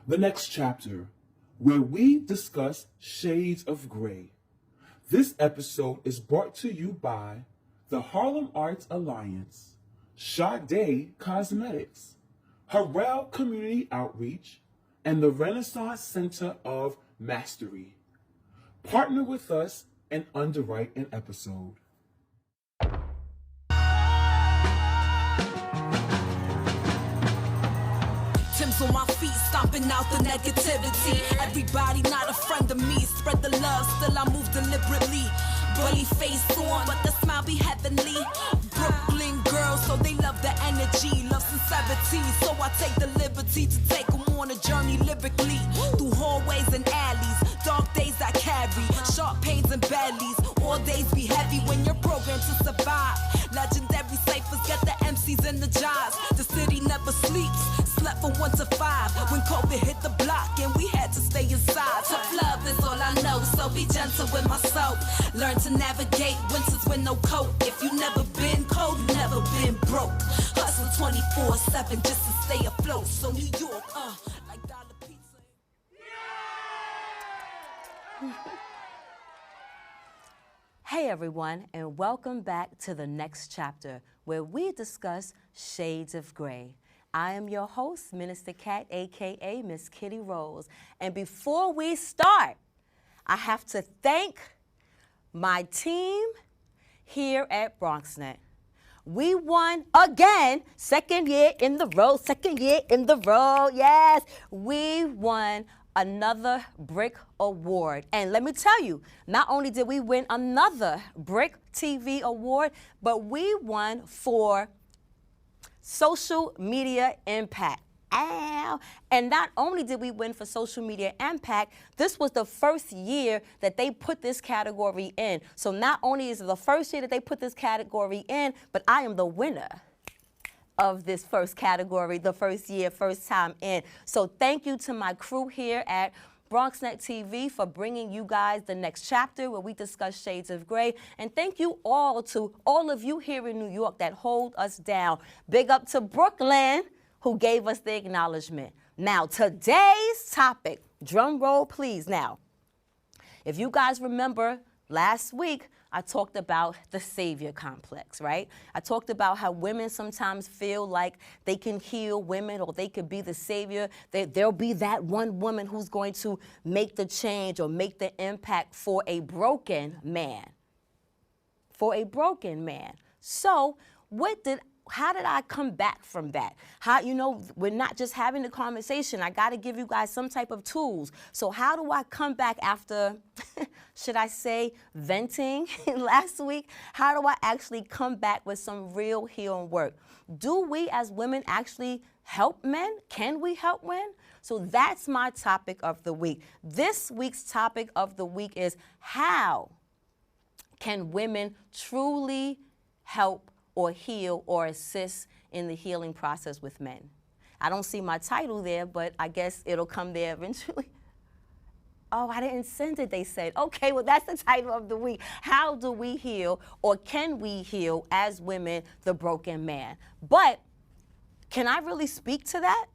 The next chapter, where we discuss shades of gray. This episode is brought to you by the Harlem Arts Alliance, Sade Cosmetics, Harrell Community Outreach, and the Renaissance Center of Mastery. Partner with us and underwrite an episode. Tim's on my feet, stomping out the negativity. Everybody not a friend of me. Spread the love, still I move deliberately. Bully face on, but the smile be heavenly. Brooklyn girls, so they love the energy. Love sincerity, so I take the liberty to take them on a journey lyrically. Through hallways and alleys, dark days I carry. Sharp pains and bellies, all days be heavy when you're programmed to survive. Legendary ciphers get the MCs energized. The city never sleeps. Slept from 1 to 5 when COVID hit the block and we had to stay inside. Tough love is all I know, so be gentle with my soul. Learn to navigate winters with no coat. If you never been cold, you never been broke. Hustle 24/7 just to stay afloat. So New York, like dollar pizza. Hey everyone, and welcome back to the next chapter where we discuss shades of gray. I am your host, Minister Kat, aka Miss KittyRose. And before we start, I have to thank my team here at BronxNet. We won again, second year in the row, yes. We won another Brick Award. And let me tell you, not only did we win another Brick TV Award, but we won for social media impact. Ow. And not only did we win for social media impact, this was the first year that they put this category in. So not only is it the first year that they put this category in, but I am the winner of this first category, the first year, first time in. So thank you to my crew here at BronxNet TV for bringing you guys the next chapter where we discuss shades of gray. And thank you all to all of you here in New York that hold us down. Big up to Brooklyn who gave us the acknowledgement. Now, today's topic, drum roll please. Now, if you guys remember last week, I talked about the savior complex, right? I talked about how women sometimes feel like they can heal women or they could be the savior. There'll be that one woman who's going to make the change or make the impact for a broken man. For a broken man. So how did I come back from that? We're not just having the conversation. I got to give you guys some type of tools. So how do I come back after, should I say, venting last week? How do I actually come back with some real healing work? Do we as women actually help men? Can we help men? So that's my topic of the week. This week's topic of the week is how can women truly help or heal or assist in the healing process with men? I don't see my title there, but I guess it'll come there eventually. Oh, I didn't send it, they said. Okay, well, that's the title of the week. How do we heal or can we heal as women the broken man? But can I really speak to that?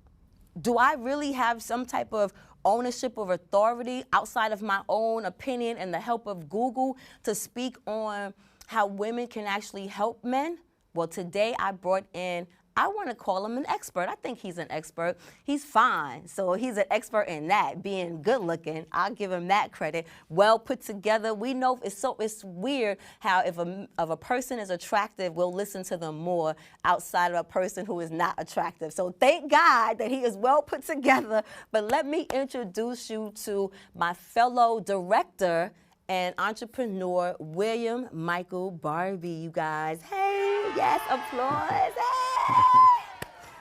Do I really have some type of ownership or authority outside of my own opinion and the help of Google to speak on how women can actually help men? Well, today I brought in, I want to call him an expert. I think he's an expert. He's fine. So he's an expert in that, being good looking. I'll give him that credit. Well put together. We know it's weird how if a person is attractive, we'll listen to them more outside of a person who is not attractive. So thank God that he is well put together. But let me introduce you to my fellow director and entrepreneur, William Michael Barbee, you guys. Hey, yes, applause. Hey.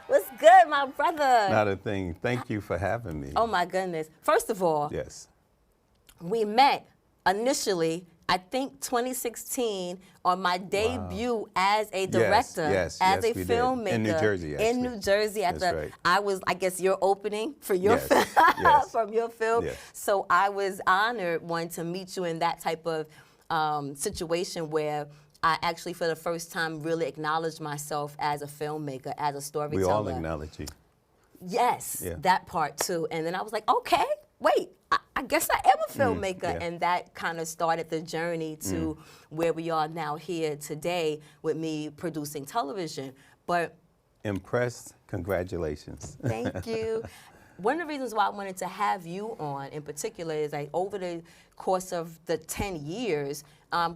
What's good, my brother? Not a thing. Thank you for having me. Oh, my goodness. First of all, Yes. we met initially, I think 2016, on my debut as a director, as a we did. filmmaker. In New Jersey, actually. In New Jersey, Right. I was, I guess, your opening for your Yes, film, yes. from your film. Yes. So I was honored, to meet you in that type of situation where I actually, for the first time, really acknowledged myself as a filmmaker, as a storyteller. We all acknowledge you. Yes, Yeah. that part too. And then I was like, okay, wait, I guess I am a filmmaker. yeah. And that kind of started the journey to where we are now here today with me producing television. But Impressed? Congratulations. thank you. One of the reasons why I wanted to have you on in particular is like over the course of the 10 years,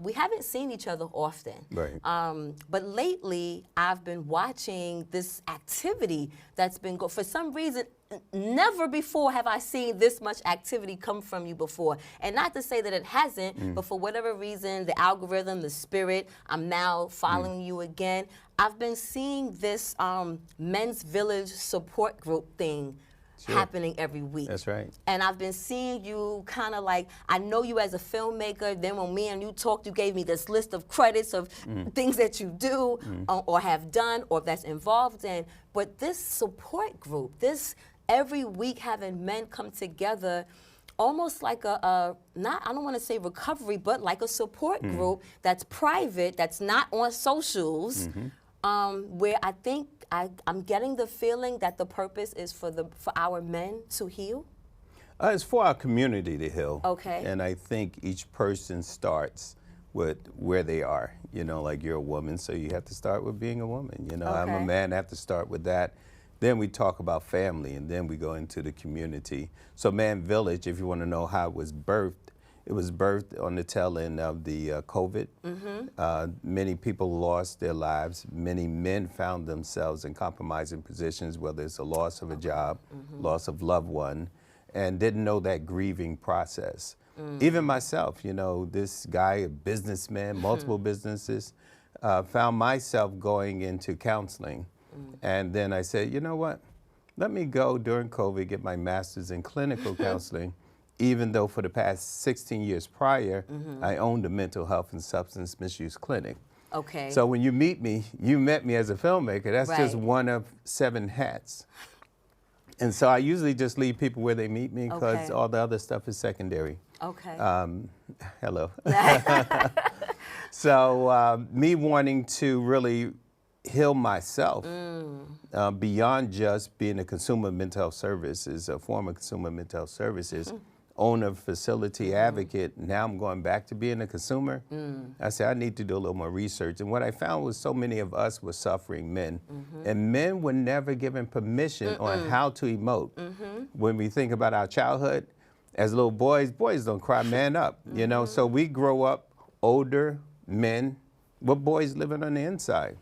we haven't seen each other often. Right. But lately, I've been watching this activity that's been going. For some reason, never before have I seen this much activity come from you before. And not to say that it hasn't, but for whatever reason, the algorithm, the spirit, I'm now following you again. I've been seeing this Men's Village support group thing happening every week. That's right. And I've been seeing you kind of like, I know you as a filmmaker. Then when me and you talked, you gave me this list of credits of things that you do or have done or that's involved in. But this support group, this every week having men come together, almost like not, I don't want to say recovery, but like a support group that's private, that's not on socials, where I think I'm getting the feeling that the purpose is for our men to heal. It's for our community to heal. Okay. And I think each person starts with where they are. You know, like you're a woman, so you have to start with being a woman. You know, I'm a Okay. man, I have to start with that. Then we talk about family, and then we go into the community. So Man Village, if you want to know how it was birthed on the tail end of the COVID. Many people lost their lives. Many men found themselves in compromising positions, whether it's a loss of a job, loss of loved one, and didn't know that grieving process. Even myself, you know, this guy, a businessman, multiple businesses, found myself going into counseling. And then I said, you know what? Let me go during COVID, get my master's in clinical counseling, even though for the past 16 years prior, I owned a mental health and substance misuse clinic. Okay. So when you meet me, you met me as a filmmaker. That's just Right. one of 7 hats. And so I usually just leave people where they meet me because Okay. all the other stuff is secondary. Okay. Hello. So me wanting to really heal myself beyond just being a consumer of mental health services, a former consumer of mental health services, owner, facility, advocate. Now I'm going back to being a consumer. I said, I need to do a little more research. And what I found was so many of us were suffering men. And men were never given permission on how to emote. When we think about our childhood, as little boys don't cry, man up. You know, so we grow up older men with boys living on the inside.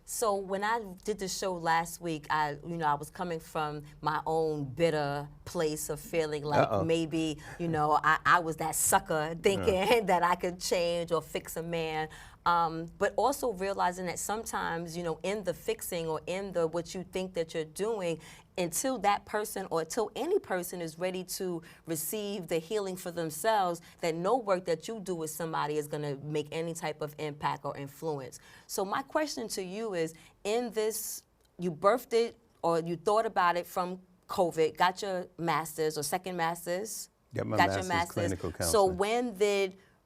So when I did the show last week, I was coming from my own bitter place of feeling like maybe, I was that sucker thinking that I could change or fix a man. But also realizing that sometimes, in the fixing or in the what you think that you're doing, until that person or until any person is ready to receive the healing for themselves, that no work that you do with somebody is going to make any type of impact or influence. So my question to you is, in this, you birthed it or you thought about it from COVID, got your master's or second master's? Got my Got your master's clinical counseling. So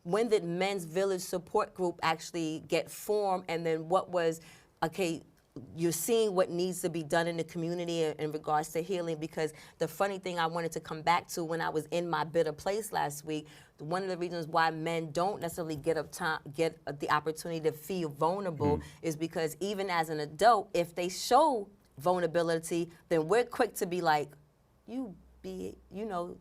when did Men's Village Support Group actually get formed, and then what was, okay, you're seeing what needs to be done in the community in regards to healing? Because the funny thing I wanted to come back to when I was in my bitter place last week, one of the reasons why men don't necessarily get the opportunity to feel vulnerable is because even as an adult, if they show vulnerability, then we're quick to be like,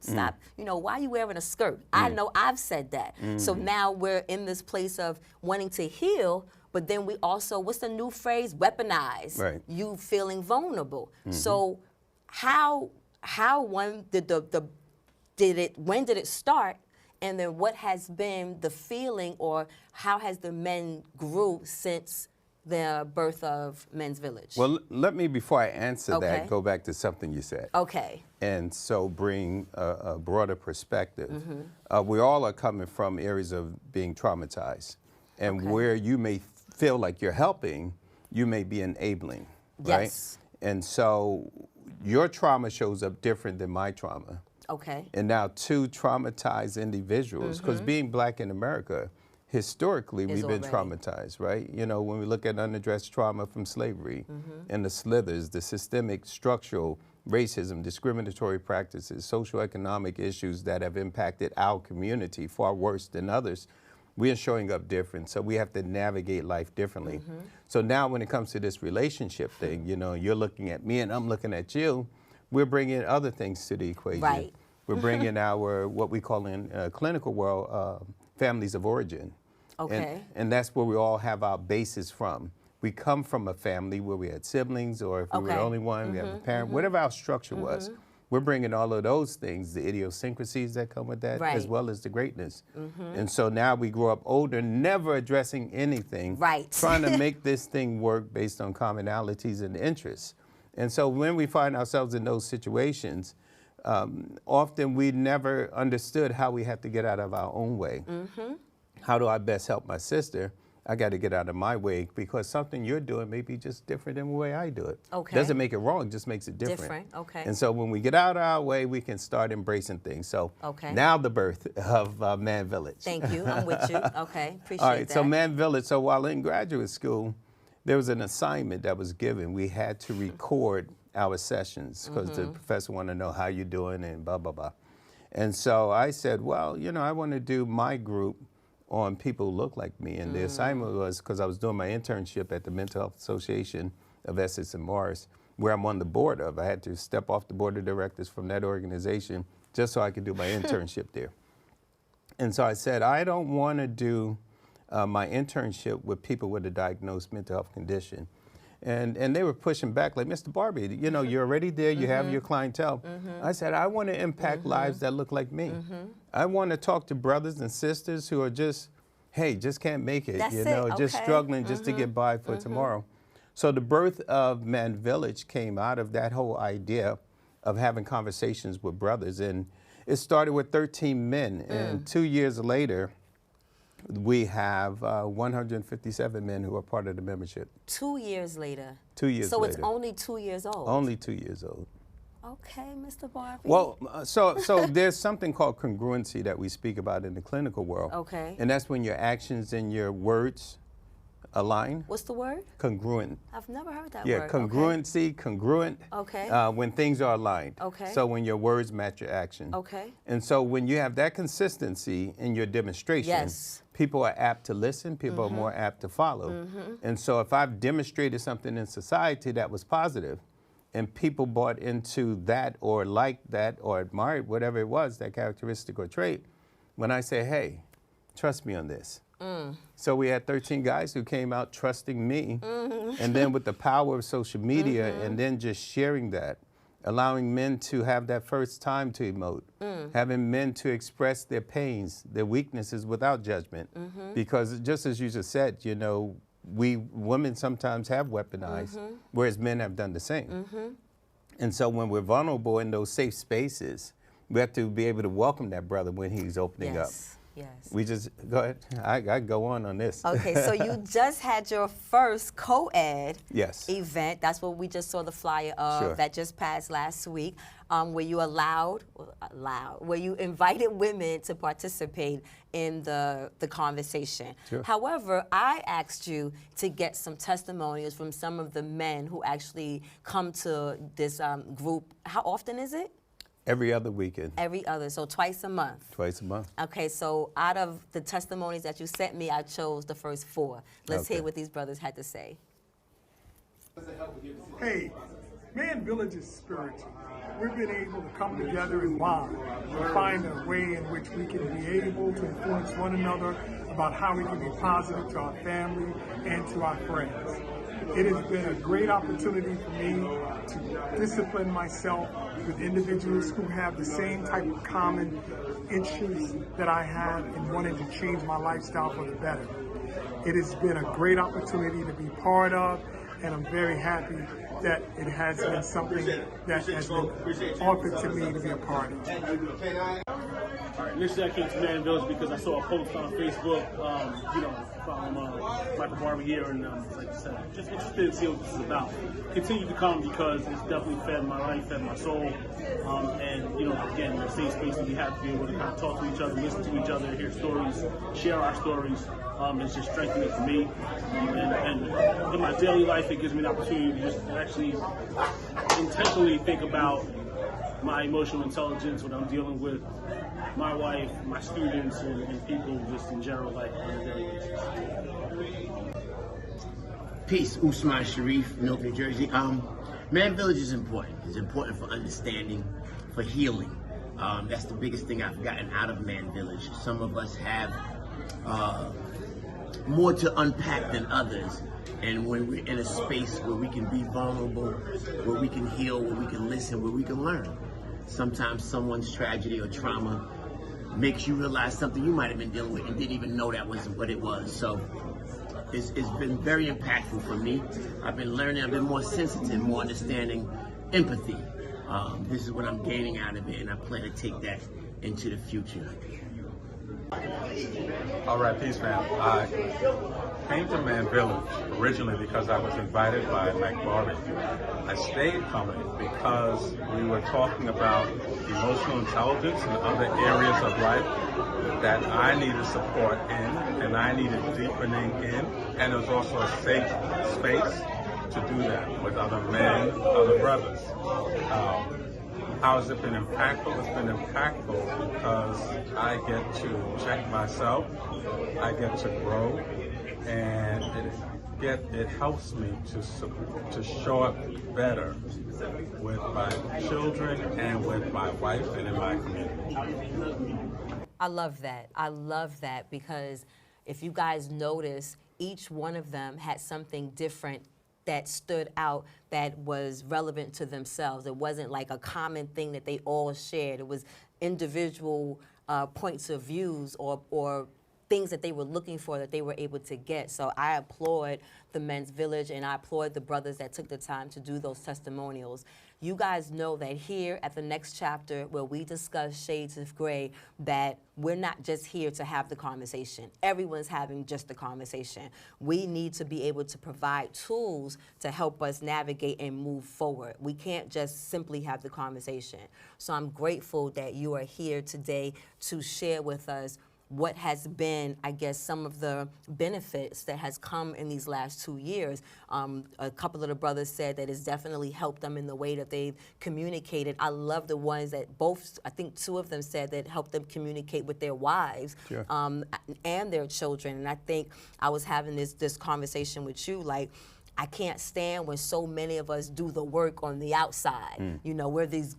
stop, why are you wearing a skirt? I know I've said that. So now we're in this place of wanting to heal, but then we also, what's the new phrase? Weaponize. Right. You feeling vulnerable. So when did it start? And then what has been the feeling, or how has the men grew since the birth of Men's Village? Well, let me, before I answer Okay. that, go back to something you said. Okay. And so bring a broader perspective. We all are coming from areas of being traumatized. And Okay. where you may feel like you're helping, you may be enabling, right? Yes. And so your trauma shows up different than my trauma. Okay. And now 2 traumatized individuals, because being black in America, historically, we've been already. traumatized, right? When we look at unaddressed trauma from slavery and the slithers, the systemic structural racism, discriminatory practices, socioeconomic issues that have impacted our community far worse than others, we are showing up different. So we have to navigate life differently. So now when it comes to this relationship thing, you know, you're looking at me and I'm looking at you, we're bringing other things to the equation. Right. We're bringing our, what we call in clinical world, families of origin. Okay. And that's where we all have our basis from. We come from a family where we had siblings, or if we were the only one, we have a parent, whatever our structure was. We're bringing all of those things, the idiosyncrasies that come with that, as well as the greatness. And so now we grow up older, never addressing anything, trying to make this thing work based on commonalities and interests. And so when we find ourselves in those situations, often we never understood how we have to get out of our own way. How do I best help my sister? I got to get out of my way because something you're doing may be just different than the way I do it. Okay. Doesn't make it wrong, just makes it different. Different, okay. And so when we get out of our way, we can start embracing things. So now the birth of Man Village. Thank you, I'm with you. Okay, appreciate All right, that. so Man Village, so while in graduate school, there was an assignment that was given. We had to record our sessions because the professor wanted to know how you're doing and blah, blah, blah. And so I said, well, you know, I want to do my group on people who look like me. And the assignment was, because I was doing my internship at the Mental Health Association of Essex and Morris, where I'm on the board of. I had to step off the board of directors from that organization just so I could do my internship there. And so I said, I don't want to do my internship with people with a diagnosed mental health condition. And they were pushing back like, Mr. Barbee, you know, you're already there, you have your clientele. I said, I want to impact lives that look like me. I want to talk to brothers and sisters who are just, hey, just can't make it, you know, just struggling just to get by for tomorrow. So the birth of Man Village came out of that whole idea of having conversations with brothers. And it started with 13 men, and 2 years later, we have 157 men who are part of the membership. 2 years later? 2 years later. So it's only 2 years old? Only 2 years old. Okay, Mr. Barbee. Well, so there's something called congruency that we speak about in the clinical world. Okay. And that's when your actions and your words align. What's the word? Congruent. I've never heard that word. Yeah, congruency, congruent. Okay. When things are aligned. Okay. So when your words match your action. Okay. And so when you have that consistency in your demonstration, people are apt to listen, people are more apt to follow. And so if I've demonstrated something in society that was positive, and people bought into that or liked that or admired whatever it was, that characteristic or trait, when I say, hey, trust me on this. So we had 13 guys who came out trusting me, and then with the power of social media and then just sharing that, allowing men to have that first time to emote, having men to express their pains, their weaknesses without judgment. Because just as you just said, you know, we women sometimes have weaponized, whereas men have done the same. And so when we're vulnerable in those safe spaces, we have to be able to welcome that brother when he's opening up. Yes. We just, go ahead, I go on this. Okay, so you just had your first co-ed event. That's what we just saw the flyer of that just passed last week, where you where you invited women to participate in the conversation. However, I asked you to get some testimonials from some of the men who actually come to this group. How often is it? Every other weekend. Every other, so twice a month. Twice a month. Okay, so out of the testimonies that you sent me, I chose the first 4. Let's hear what these brothers had to say. Hey, Man Village is spiritual. We've been able to come together and bond and find a way in which we can be able to influence one another about how we can be positive to our family and to our friends. It has been a great opportunity for me to discipline myself with individuals who have the same type of common interests that I have in wanting to change my lifestyle for the better. It has been a great opportunity to be part of, and I'm very happy that it has been something that has been offered to me to be a part of. All right, initially I came to Man Village because I saw a post on Facebook, you know, from Michael Barbee here, and like I said, just interested to see what this is about. Continue to come because it's definitely fed my life, fed my soul, and you know, again, the safe space that we have to be able to kind of talk to each other, listen to each other, hear stories, share our stories. It's just strengthening for me, and in my daily life, it gives me an opportunity to just actually intentionally think about my emotional intelligence when I'm dealing with my wife, my students, and people just in general, like on a daily basis. Peace, Usman Sharif, Newark, New Jersey. Man Village is important. It's important for understanding, for healing. That's the biggest thing I've gotten out of Man Village. Some of us have more to unpack than others. And when we're in a space where we can be vulnerable, where we can heal, where we can listen, where we can learn. Sometimes someone's tragedy or trauma makes you realize something you might have been dealing with and didn't even know that wasn't what it was. So it's been very impactful for me. I've been learning, I've been more sensitive, more understanding, empathy. This is what I'm gaining out of it, and I plan to take that into the future. All right, peace, fam. I came to Man Village originally because I was invited by Michael Barbee. I stayed coming because we were talking about emotional intelligence and other areas of life that I needed support in and I needed deepening in. And it was also a safe space to do that with other men, other brothers. How has it been impactful? It's been impactful because I get to check myself, I get to grow, and it helps me to show up better with my children and with my wife and in my community. I love that. I love that because if you guys notice, each one of them had something different that stood out that was relevant to themselves. It wasn't like a common thing that they all shared. It was individual points of views or things that they were looking for that they were able to get. So I applaud the Men's Village and I applaud the brothers that took the time to do those testimonials. You guys know that here at the next chapter where we discuss Shades of Grey, that we're not just here to have the conversation. Everyone's having just the conversation. We need to be able to provide tools to help us navigate and move forward. We can't just simply have the conversation. So I'm grateful that you are here today to share with us what has been, I guess, some of the benefits that has come in these last 2 years. A couple of the brothers said that it's definitely helped them in the way that they've communicated. I love the ones that I think two of them said that helped them communicate with their wives. Sure. And their children. And I think I was having this conversation with you, like, I can't stand when so many of us do the work on the outside. You know, we're these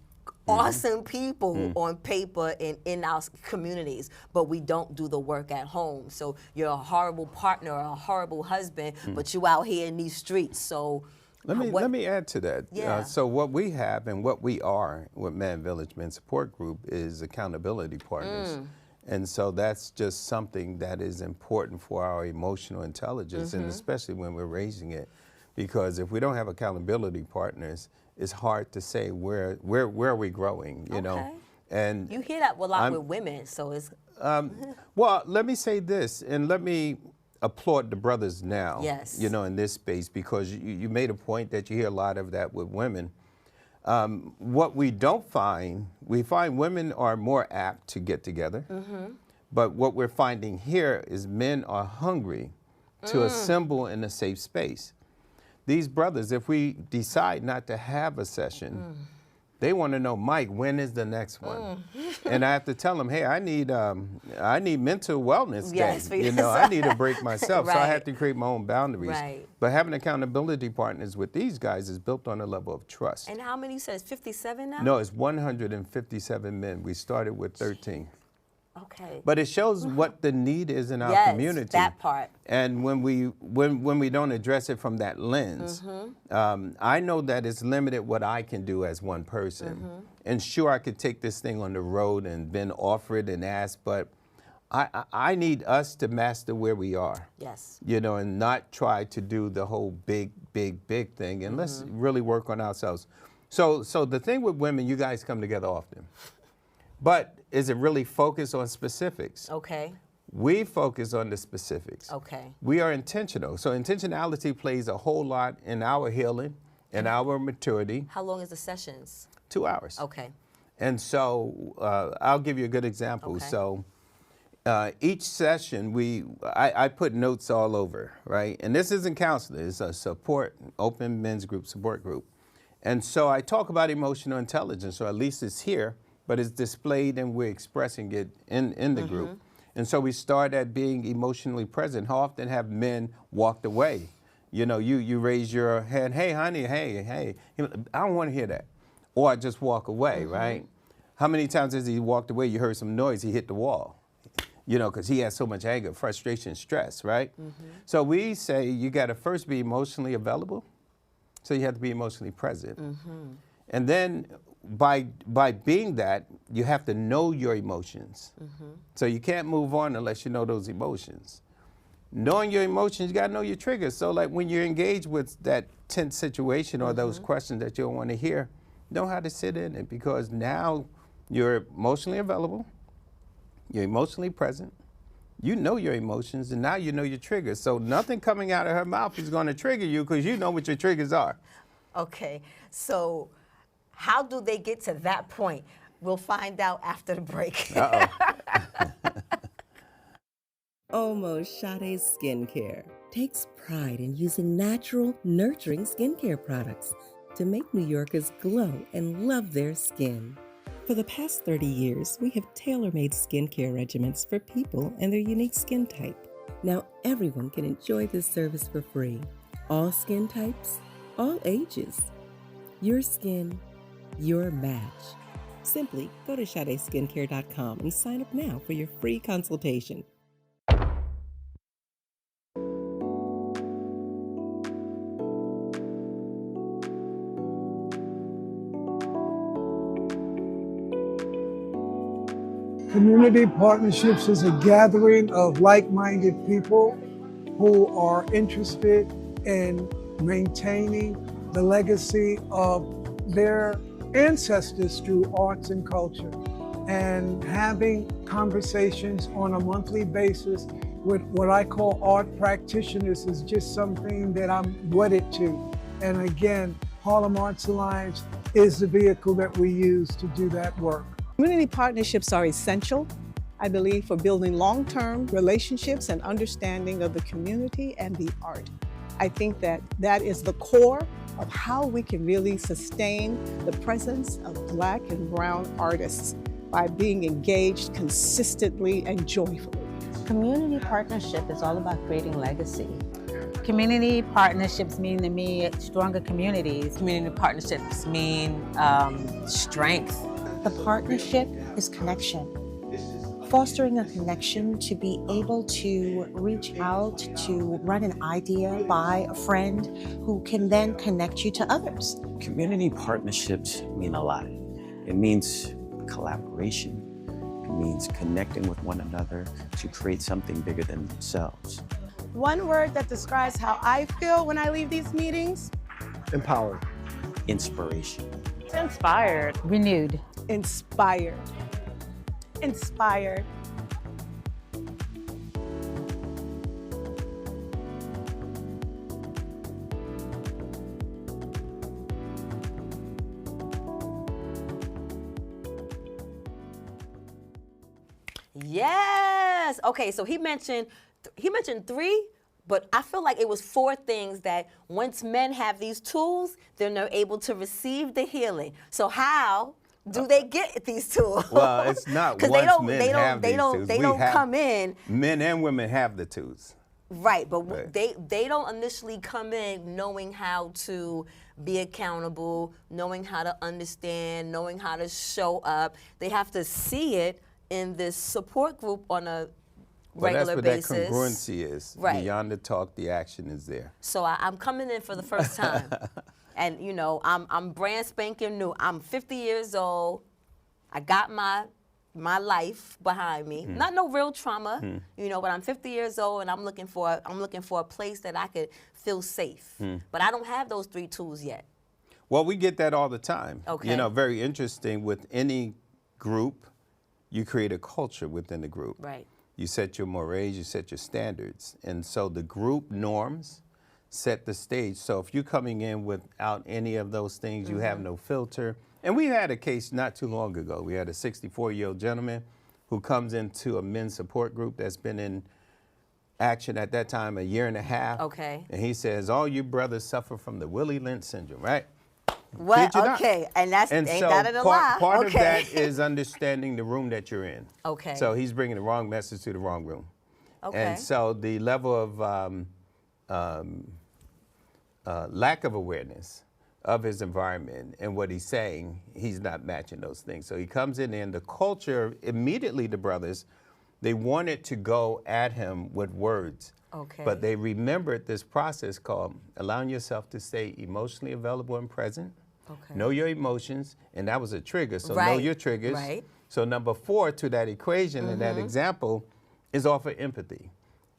awesome people on paper and in our communities, but we don't do the work at home. So you're a horrible partner or a horrible husband, but you out here in these streets. So let me add to that. Yeah. So what we have and what we are with Man Village Men Support Group is accountability partners. And so that's just something that is important for our emotional intelligence, and especially when we're raising it. Because if we don't have accountability partners, it's hard to say where are we growing, you know. And you hear that a lot with women, so it's well, let me say this, and let me applaud the brothers now. Yes. You know, in this space, because you made a point that you hear a lot of that with women. What we don't find, we find women are more apt to get together. But what we're finding here is men are hungry to assemble in a safe space. These brothers, if we decide not to have a session, they want to know, Mike, when is the next one? And I have to tell them, hey, I need mental wellness day. You know, I need a break myself, so I have to create my own boundaries. But having accountability partners with these guys is built on a level of trust. And how many you said? It's 57 now? No, it's 157 men. We started with 13. Okay. But it shows what the need is in our community. That part. And when we don't address it from that lens, I know that it's limited what I can do as one person. And sure, I could take this thing on the road and then offer it and ask, but I need us to master where we are. Yes. You know, and not try to do the whole big thing. And let's really work on ourselves. So the thing with women, you guys come together often. But is it really focused on specifics? Okay. We focus on the specifics. Okay. We are intentional. So intentionality plays a whole lot in our healing and our maturity. How long is the sessions? 2 hours. Okay. And so I'll give you a good example. Okay. So each session, I put notes all over, right? And this isn't counseling. It's a open men's group, support group. And so I talk about emotional intelligence, so at least it's here, but it's displayed and we're expressing it in the group. And so we start at being emotionally present. How often have men walked away? You know, you raise your hand, hey, honey, hey. I don't want to hear that. Or I just walk away, right? How many times has he walked away, you heard some noise, he hit the wall? You know, because he has so much anger, frustration, stress, right? So we say you got to first be emotionally available. So you have to be emotionally present. And then by being that, you have to know your emotions. So you can't move on unless you know those emotions. Knowing your emotions, you got to know your triggers. So like when you're engaged with that tense situation or those questions that you don't want to hear, know how to sit in it, because now you're emotionally available, you're emotionally present, you know your emotions, and now you know your triggers. So nothing coming out of her mouth is going to trigger you because you know what your triggers are. Okay, so how do they get to that point? We'll find out after the break. Almost Sade Skincare takes pride in using natural, nurturing skincare products to make New Yorkers glow and love their skin. For the past 30 years, we have tailor-made skincare regimens for people and their unique skin type. Now everyone can enjoy this service for free. All skin types, all ages. Your skin, your match. Simply go to SadeSkincare.com and sign up now for your free consultation. Community partnerships is a gathering of like-minded people who are interested in maintaining the legacy of their ancestors through arts and culture, and having conversations on a monthly basis with what I call art practitioners is just something that I'm wedded to. And again, Harlem Arts Alliance is the vehicle that we use to do that work. Community partnerships are essential, I believe, for building long-term relationships and understanding of the community and the art. I think that that is the core of how we can really sustain the presence of Black and brown artists by being engaged consistently and joyfully. Community partnership is all about creating legacy. Community partnerships mean to me stronger communities. Community partnerships mean strength. The partnership is connection. Fostering a connection to be able to reach out to run an idea by a friend who can then connect you to others. Community partnerships mean a lot. It means collaboration. It means connecting with one another to create something bigger than themselves. One word that describes how I feel when I leave these meetings: Empowered. Inspiration. Inspired. Renewed. Inspired. Inspired. Yes. Okay, so he mentioned 3, but I feel like it was 4 things that once men have these tools, then they're able to receive the healing. So how do they get these tools? Well, it's not once men have these tools. They don't come in. Men and women have the tools. Right, but they don't initially come in knowing how to be accountable, knowing how to understand, knowing how to show up. They have to see it in this support group on a regular basis. That's what that congruency is. Right. Beyond the talk, the action is there. So I'm coming in for the first time. And you know, I'm brand spanking new. I'm 50 years old. I got my life behind me. Not no real trauma, you know, but I'm 50 years old and I'm looking for a place that I could feel safe. But I don't have those 3 tools yet. Well, we get that all the time. Okay. You know, very interesting. With any group, you create a culture within the group. Right. You set your mores, you set your standards. And so the group norms set the stage. So if you're coming in without any of those things, you have no filter. And we had a case not too long ago. We had a 64-year-old gentleman who comes into a men's support group that's been in action at that time 1.5 years. Okay. And he says, all you brothers suffer from the Willie Lynch syndrome, right? What? Kid you not. Okay, and that's And ain't so that in a lie? part Okay. of that is understanding the room that you're in. Okay. So he's bringing the wrong message to the wrong room. Okay. And so the level of lack of awareness of his environment and what he's saying, he's not matching those things. So he comes in and the culture, immediately the brothers, they wanted to go at him with words. Okay. But they remembered this process called allowing yourself to stay emotionally available and present. Okay. Know your emotions, and that was a trigger. So know Right. your triggers. Right. So number 4 to that equation and that example is offer empathy.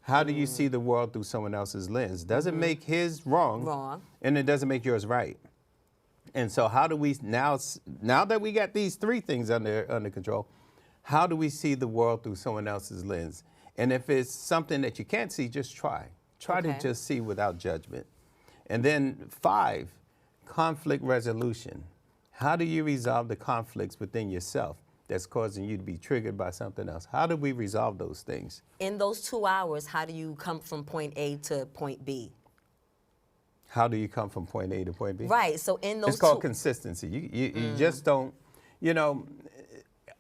How do you see the world through someone else's lens? Doesn't make his wrong, and it doesn't make yours right. And so how do we now that we got these 3 things under control, how do we see the world through someone else's lens? And if it's something that you can't see, just try. Try to just see without judgment. And then 5, conflict resolution. How do you resolve the conflicts within yourself that's causing you to be triggered by something else? How do we resolve those things? In those 2 hours, how do you come from point A to point B? How do you come from point A to point B? Right. So in those it's called consistency. You just don't, you know,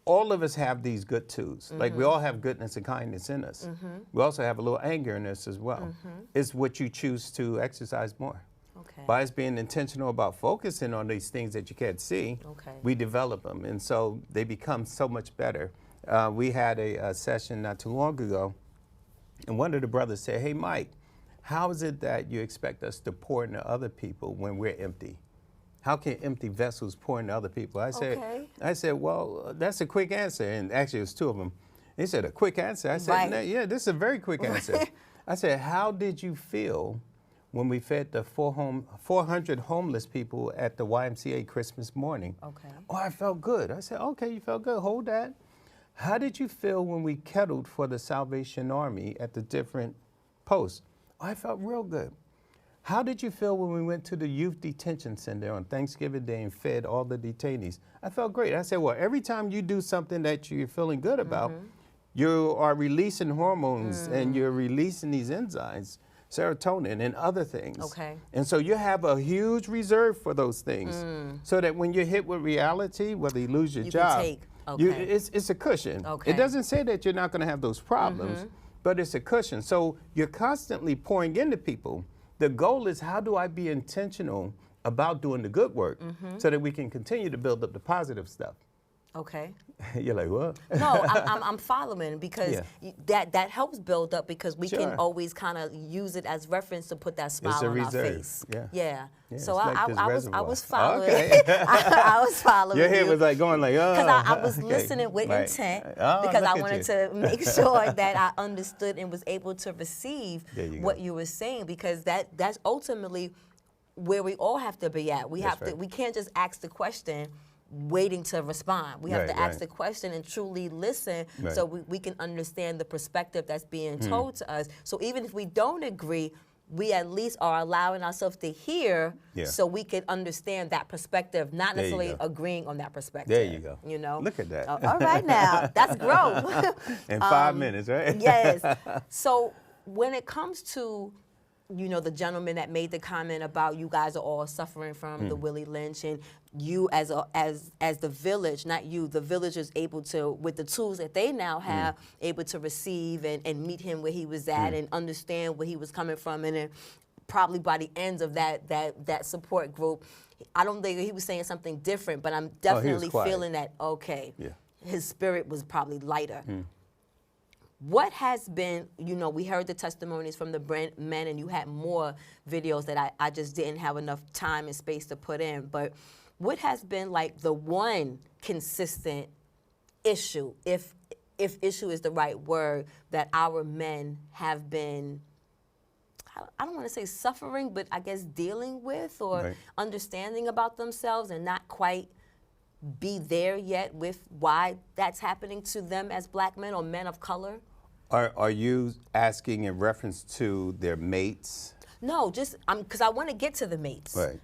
all of us have these good twos. Like we all have goodness and kindness in us. We also have a little anger in us as well. It's what you choose to exercise more. Okay. By us being intentional about focusing on these things that you can't see, we develop them. And so they become so much better. We had a session not too long ago, and one of the brothers said, hey, Mike, how is it that you expect us to pour into other people when we're empty? How can empty vessels pour into other people? I said, well, that's a quick answer. And actually, it was 2 of them. They said, a quick answer? I said, no, yeah, this is a very quick answer. I said, how did you feel when we fed the 400 homeless people at the YMCA Christmas morning? Okay. Oh, I felt good. I said, okay, you felt good. Hold that. How did you feel when we kettled for the Salvation Army at the different posts? Oh, I felt real good. How did you feel when we went to the youth detention center on Thanksgiving Day and fed all the detainees? I felt great. I said, well, every time you do something that you're feeling good about, you are releasing hormones and you're releasing these enzymes, serotonin and other things. Okay. And so you have a huge reserve for those things so that when you're hit with reality, whether you lose your job, it's a cushion. Okay. It doesn't say that you're not going to have those problems, but it's a cushion. So you're constantly pouring into people. The goal is, how do I be intentional about doing the good work so that we can continue to build up the positive stuff? Okay. You're like, what? No, I'm following because that helps build up because we can always kind of use it as reference to put that smile on our face. Yeah. So like I was following. Okay. I was following. Your head was like going like, oh. Because I was listening with intent because I wanted to make sure that I understood and was able to receive what you were saying because that's ultimately where we all have to be at. We can't just ask the question waiting to respond. We have to ask the question and truly listen so we can understand the perspective that's being told to us. So even if we don't agree, we at least are allowing ourselves to hear so we can understand that perspective, not necessarily agreeing on that perspective. There you go. You know? Look at that. All right now, that's growth. In 5 minutes, right? Yes. So when it comes to the gentleman that made the comment about you guys are all suffering from the Willie Lynch, and you as the village, not you, the village is able to, with the tools that they now have, able to receive and meet him where he was at and understand where he was coming from, and then probably by the end of that support group, I don't think he was saying something different, but I'm definitely feeling that his spirit was probably lighter. What has been, we heard the testimonies from the men, and you had more videos that I just didn't have enough time and space to put in, but what has been like the one consistent issue, if issue is the right word, that our men have been, I don't want to say suffering, but I guess dealing with or understanding about themselves and not quite be there yet with why that's happening to them as black men or men of color? Are you asking in reference to their mates? No, just because I want to get to the mates. Right.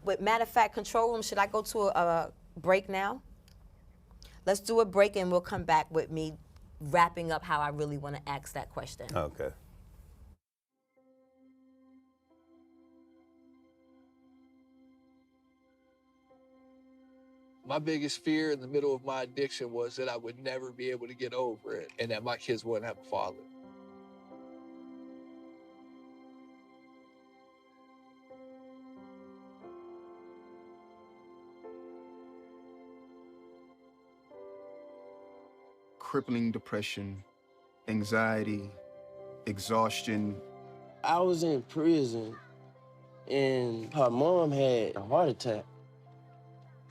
But matter of fact, control room, should I go to a break now? Let's do a break and we'll come back with me wrapping up how I really want to ask that question. Okay. My biggest fear in the middle of my addiction was that I would never be able to get over it and that my kids wouldn't have a father. Crippling depression, anxiety, exhaustion. I was in prison and her mom had a heart attack.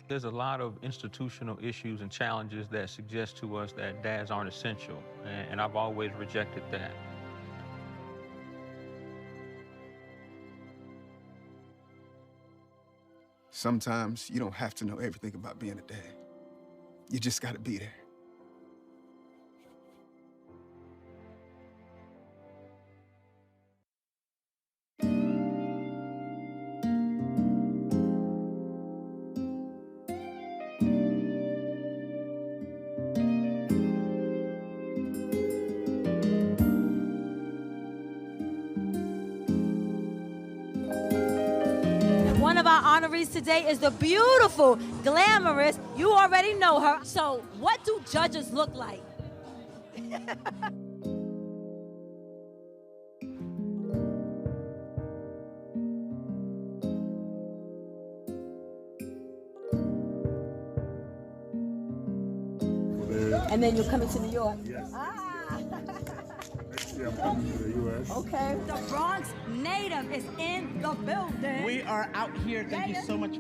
There's a lot of institutional issues and challenges that suggest to us that dads aren't essential, and I've always rejected that. Sometimes you don't have to know everything about being a dad. You just gotta be there. One of our honorees today is the beautiful, glamorous, you already know her. So what do judges look like? And then you're coming to New York? Yes. Next year I'm coming to the U.S. Okay. The Bronx native is in the building. We are out here. Thank you so much.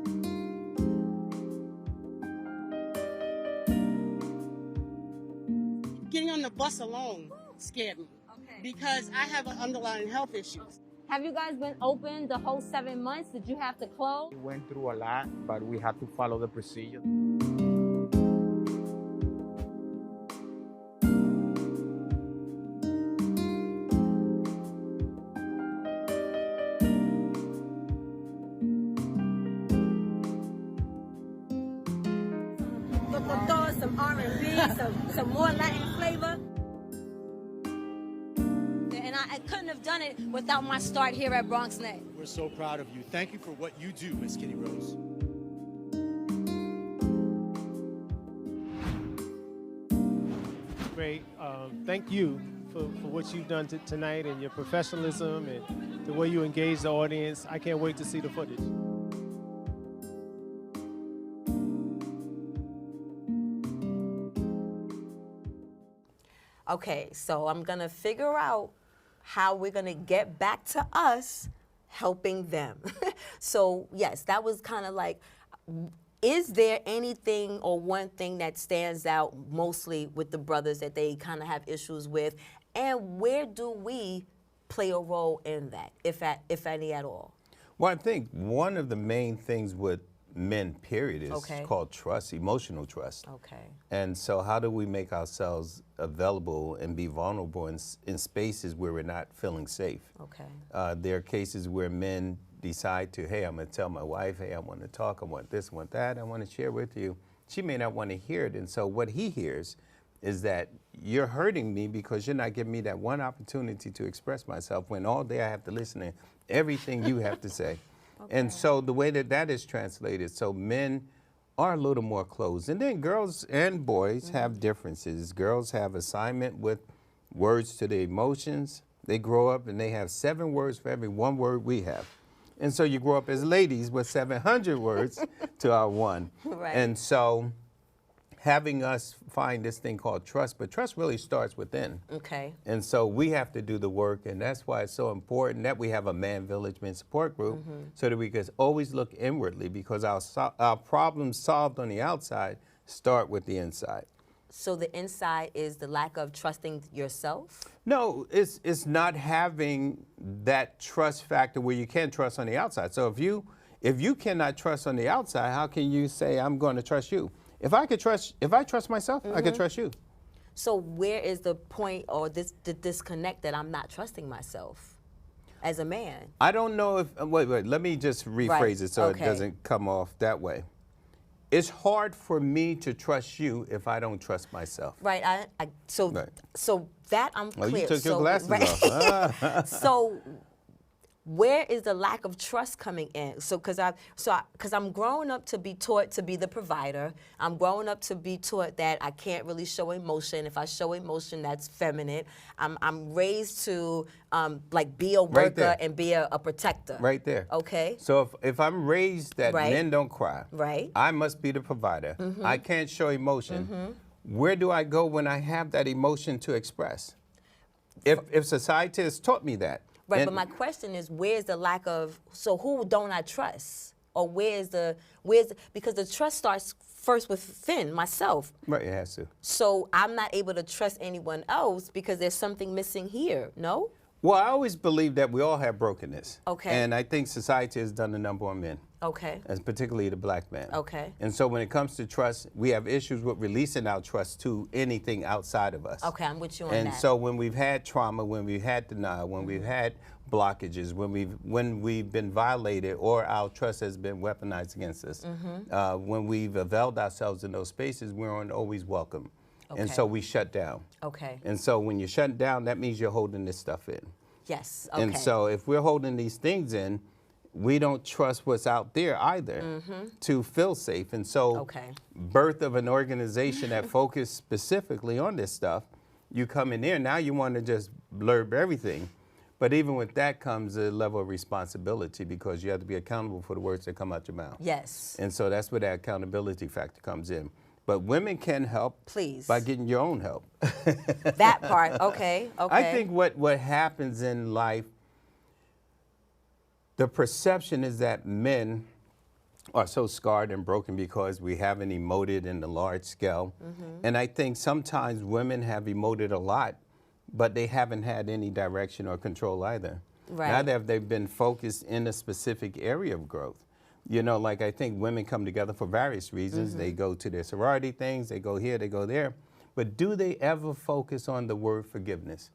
Getting on the bus alone scared me because I have underlying health issues. Have you guys been open the whole 7 months? Did you have to close? We went through a lot, but we had to follow the procedure. Some R&B, some more Latin flavor. And I couldn't have done it without my start here at Bronx Net. We're so proud of you. Thank you for what you do, Miss KittyRose. Great. Thank you for what you've done tonight and your professionalism and the way you engage the audience. I can't wait to see the footage. Okay, so I'm gonna figure out how we're gonna get back to us helping them. So yes, that was kind of like, is there anything or one thing that stands out mostly with the brothers that they kind of have issues with? And where do we play a role in that, if any at all? Well, I think one of the main things with men, period, is called trust, emotional trust. Okay. And so how do we make ourselves available and be vulnerable in spaces where we're not feeling safe? Okay. There are cases where men decide to, hey, I'm going to tell my wife, hey, I want to talk, I want this, I want that, I want to share with you. She may not want to hear it. And so what he hears is that you're hurting me because you're not giving me that one opportunity to express myself when all day I have to listen to everything you have to say. And so the way that is translated, so men are a little more closed. And then girls and boys have differences. Girls have assignment with words to the emotions. They grow up and they have 7 words for every 1 word we have. And so you grow up as ladies with 700 words to our 1. Right. And so having us find this thing called trust, but trust really starts within. Okay. And so we have to do the work, and that's why it's so important that we have a Man Village Men Support Group so that we can always look inwardly, because our problems solved on the outside start with the inside. So the inside is the lack of trusting yourself? No, it's not having that trust factor where you can't trust on the outside. So if you cannot trust on the outside, how can you say I'm going to trust you? If I trust myself, I can trust you. So where is the point or the disconnect that I'm not trusting myself as a man? I don't know if, wait, let me just rephrase it so it doesn't come off that way. It's hard for me to trust you if I don't trust myself. Right, so that I'm clear. Oh, you took your glasses off. So where is the lack of trust coming in? So because I'm growing up to be taught to be the provider. I'm growing up to be taught that I can't really show emotion. If I show emotion, that's feminine. I'm raised to like be a worker and be a protector. Right there. Okay. So if I'm raised that Right. men don't cry, Right. I must be the provider. I can't show emotion. Where do I go when I have that emotion to express? If society has taught me that. Right, but my question is, where's the lack of, so who don't I trust? Or where's the, because the trust starts first with Finn, myself. Right, it has to. So I'm not able to trust anyone else because there's something missing here, no? Well, I always believe that we all have brokenness. Okay. And I think society has done a number on men. Okay. And particularly the black man. Okay. And so when it comes to trust, we have issues with releasing our trust to anything outside of us. Okay, I'm with you on and that. so when we've had trauma, when we've had denial, when we've had blockages, when we've been violated or our trust has been weaponized against us, when we've availed ourselves in those spaces, we aren't always welcome. And Okay. so we shut down. Okay. And so when you're shut down, that means you're holding this stuff in. Yes, okay. And so if we're holding these things in, we don't trust what's out there either to feel safe. And so birth of an organization that focused specifically on this stuff, you come in there, now you want to just blurb everything. But even with that comes a level of responsibility because you have to be accountable for the words that come out your mouth. Yes. And so that's where that accountability factor comes in. But women can help by getting your own help. That part, okay, okay. I think what happens in life, the perception is that men are so scarred and broken because we haven't emoted in the large scale. And I think sometimes women have emoted a lot, but they haven't had any direction or control either. Right. Neither have they been focused in a specific area of growth. You know, like I think women come together for various reasons. They go to their sorority things, they go here, they go there. But do they ever focus on the word forgiveness?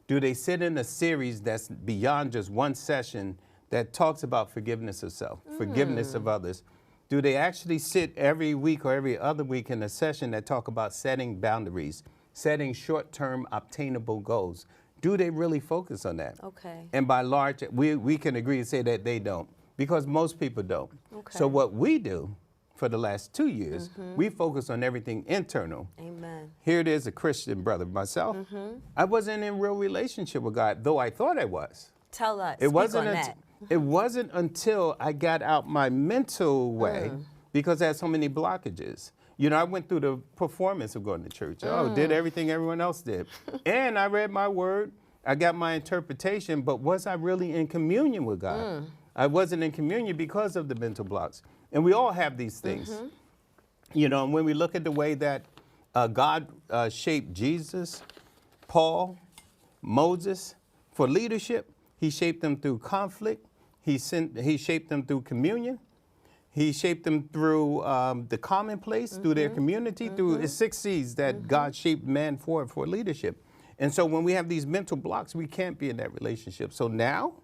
Do they sit in a series that's beyond just one session that talks about forgiveness of self, forgiveness of others? Do they actually sit every week or every other week in a session that talk about setting boundaries, setting short-term obtainable goals? Do they really focus on that? Okay. And by large, we can agree to say that they don't, because most people don't. Okay. So what we do for the last 2 years, we focus on everything internal. Amen. Here it is, a Christian brother myself. I wasn't in real relationship with God, though I thought I was. Tell us, It speak wasn't on until, that. it wasn't until I got out my mental way, because I had so many blockages. You know, I went through the performance of going to church. Oh, did everything everyone else did. And I read my word, I got my interpretation, but was I really in communion with God? I wasn't in communion because of the mental blocks. And we all have these things. You know, and when we look at the way that God shaped Jesus, Paul, Moses for leadership, he shaped them through conflict. He shaped them through communion. He shaped them through the commonplace, through their community, through the 6 C's that God shaped man for leadership. And so when we have these mental blocks, we can't be in that relationship. So now,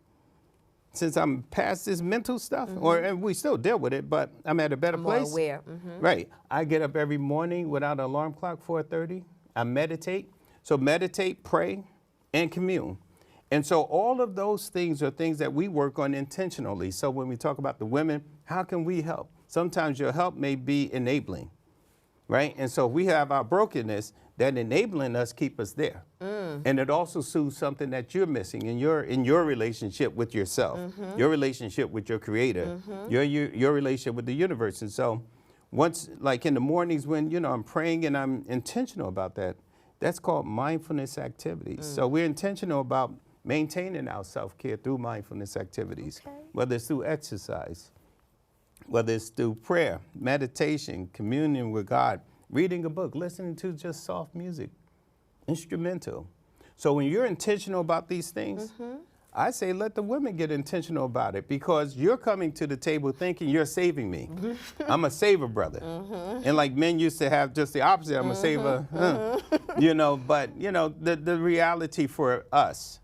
since I'm past this mental stuff, and we still deal with it, but I'm at a better More place. aware. Right. I get up every morning without an alarm clock, 4:30. I meditate. So meditate, pray, and commune. And so all of those things are things that we work on intentionally. So when we talk about the women, how can we help? Sometimes your help may be enabling, right? And so we have our brokenness that enabling us keep us there. And it also soothes something that you're missing in your relationship with yourself, your relationship with your creator, your relationship with the universe. And so once, like in the mornings when, you know, I'm praying and I'm intentional about that, that's called mindfulness activities. So we're intentional about maintaining our self-care through mindfulness activities, whether it's through exercise, whether it's through prayer, meditation, communion with God, reading a book, listening to just soft music, instrumental. So when you're intentional about these things, I say let the women get intentional about it, because you're coming to the table thinking you're saving me. I'm a saver, brother. And like men used to have just the opposite, I'm a saver, you know, but you know, the reality for us,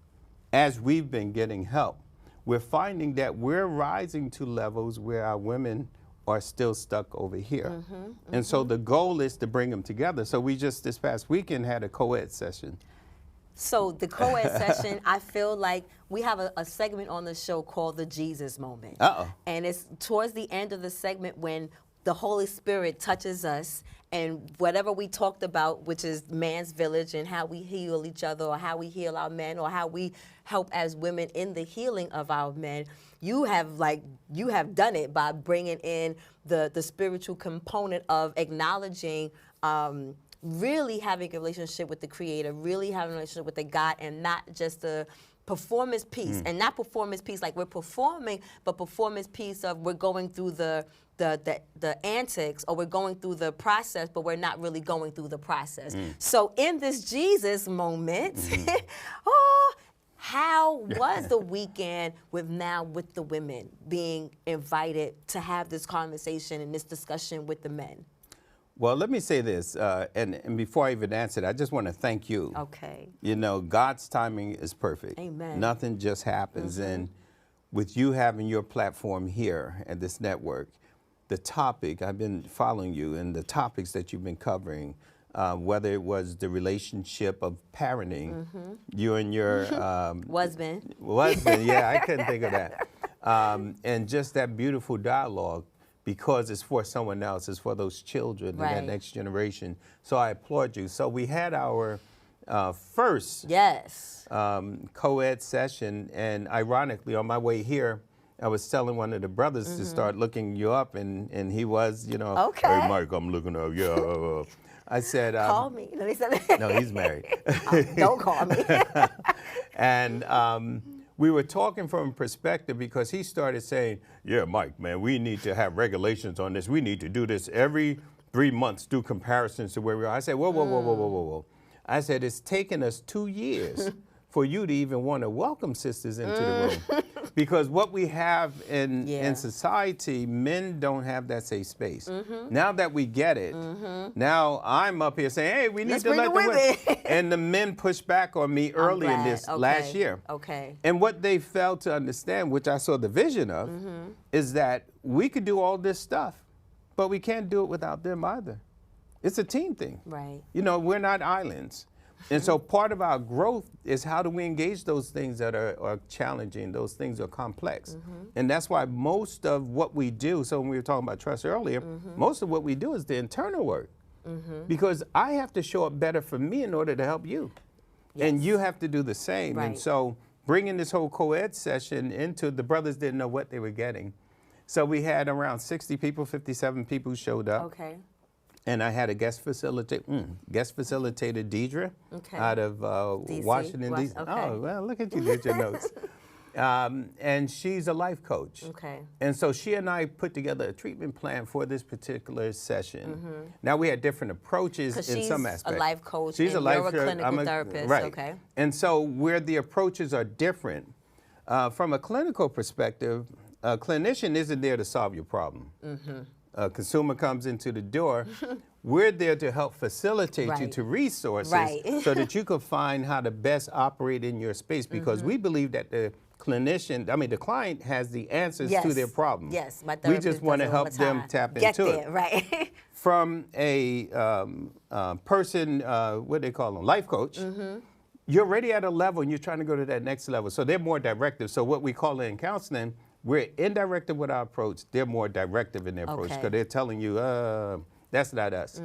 as we've been getting help, we're finding that we're rising to levels where our women are still stuck over here. And so the goal is to bring them together. So we just this past weekend had a co-ed session. So the co-ed session, I feel like we have a segment on the show called the Jesus moment. And it's towards the end of the segment when the Holy Spirit touches us, and whatever we talked about, which is man's village and how we heal each other, or how we heal our men, or how we help as women in the healing of our men, you have done it by bringing in the spiritual component of acknowledging really having a relationship with the Creator, really having a relationship with the God, and not just a performance piece. And not performance piece like we're performing, but performance piece of we're going through the antics, or we're going through the process, but we're not really going through the process. So in this Jesus moment, how was the weekend with the women being invited to have this conversation and this discussion with the men? Well, let me say this, and before I even answer it, I just want to thank you. Okay. You know, God's timing is perfect. Amen. Nothing just happens. And with you having your platform here at this network, the topic, I've been following you, and the topics that you've been covering, whether it was the relationship of parenting, you and your husband, yeah, I couldn't think of that, and just that beautiful dialogue, because it's for someone else, it's for those children and that next generation. So I applaud you. So we had our first co-ed session, and ironically, on my way here, I was telling one of the brothers to start looking you up, and he was, you know, hey, Mike, I'm looking up, yeah. I said, call me. No, he's married. Don't call me. And we were talking from a perspective, because he started saying, yeah, Mike, man, we need to have regulations on this. We need to do this every 3 months, do comparisons to where we are. I said, whoa. I said, it's taken us 2 years for you to even want to welcome sisters into the room. Because what we have in society, men don't have that safe space. Now that we get it, now I'm up here saying, hey, we need to let the women. And the men pushed back on me early in this last year. And what they failed to understand, which I saw the vision of, is that we could do all this stuff, but we can't do it without them either. It's a team thing. Right. You know, we're not islands. And so part of our growth is how do we engage those things that are challenging, those things are complex. And that's why most of what we do, so when we were talking about trust earlier, most of what we do is the internal work. Because I have to show up better for me in order to help you. And you have to do the same. And so bringing this whole co-ed session into, the brothers didn't know what they were getting. So we had around 60 people, 57 people showed up. And I had a guest facilitator, Deidre, out of Washington, D.C. Oh, well, look at you, did your notes. And she's a life coach. And so she and I put together a treatment plan for this particular session. Now, we had different approaches in some aspects. She's a life coach, she's and you're a clinical therapist. Right. And so where the approaches are different, from a clinical perspective, a clinician isn't there to solve your problem. A consumer comes into the door, we're there to help facilitate you to resources so that you can find how to best operate in your space, because we believe that the client has the answers to their problems. My we just want to help them tap into it. From a person, what they call them, life coach, you're already at a level and you're trying to go to that next level. So they're more directive. So what we call it in counseling, we're indirective with our approach. They're more directive in their approach, because they're telling you, that's not us.